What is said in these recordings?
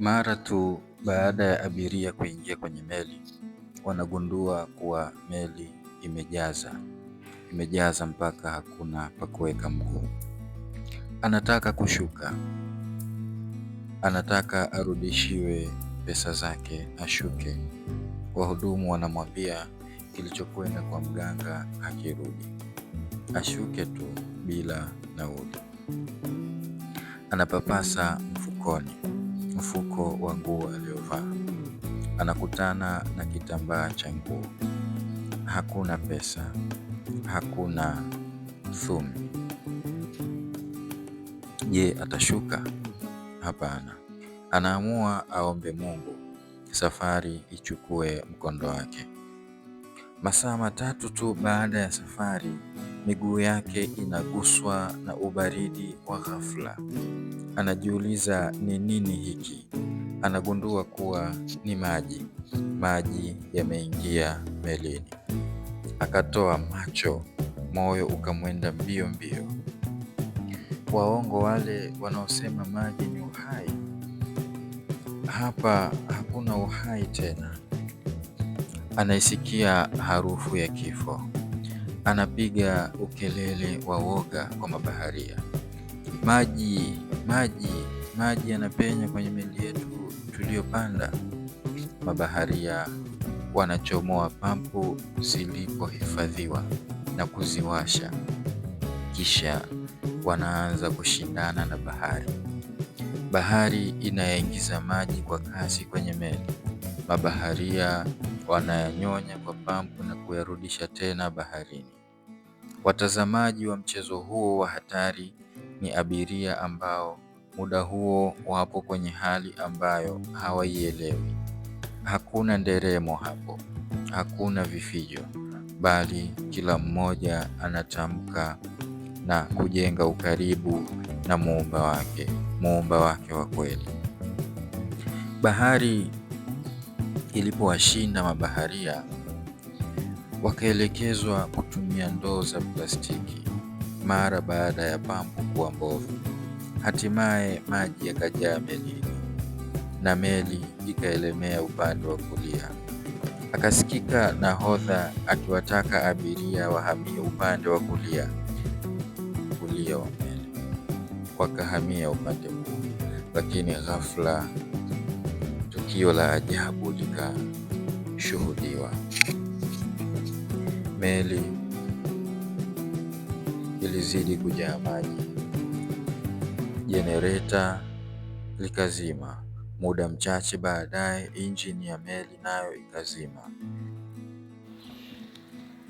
Mara tu baada ya abiria kuingia kwenye meli, wanagundua kuwa meli imejaza mpaka hakuna pa kuweka mguu. Anataka kushuka, anataka arudishiwe pesa zake ashuke. Wahudumu wanamwambia kilichokwenda kwa mganga hakirudi, ashuke tu bila nauli. Anapapasa mfuko wa nguo aliyovaa, anakutana na kitambaa cha nguo. Hakuna pesa, hakuna thumni. Je, atashuka? Hapana. Anaamua aombe Mungu safari ichukue mkondo wake. Masaa 3 tu baada ya safari, miguu yake inaguswa na ubaridi wa ghafla. Anajiuliza ni nini hiki? Anagundua kuwa ni maji. Maji yameingia melini. Akatoa macho, moyo ukamwenda mbio mbio. Waongo wale wanaosema maji ni uhai. Hapa hakuna uhai tena. Anaisikia harufu ya kifo. Anapiga ukelele wa woga kwa mabaharia. Maji, maji, maji yanapenya kwenye meli yetu tuliyopanda. Mabaharia wanachomoa pampu zilipohifadhiwa na kuziwasha. Kisha wanaanza kushindana na bahari. Bahari inayaingiza maji kwa kasi kwenye meli. Mabaharia wanayanyonya kwa pampu na kuyarudisha tena baharini. Watazamaji wa mchezo huo wa hatari ni abiria ambao muda huo wapo kwenye hali ambayo hawaielewi. Hakuna nderemo hapo, hakuna vifijo, bali kila mmoja anatamka na kujenga ukaribu na muumba wake wa kweli. Bahari ilipowashinda mabaharia, wakaelekezwa kutumia ndoo za plastiki mara baada ya pampu kuwa mbovu. Hatimaye maji yakajaa melini na meli ikaelemea upande wa kulia. Akasikika nahodha akiwataka abiria wahamie upande wa kulia wa meli. Wakahamia upande huu, lakini ghafla tukio la ajabu likashuhudiwa. Meli ilizidi kujaa maji. Jenereta likazima. Muda mchache baadaye, injini ya meli nayo ikazima.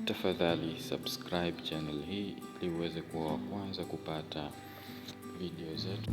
Tafadhali subscribe channel hii ili uweze kuwa wa kwanza kupata video zetu.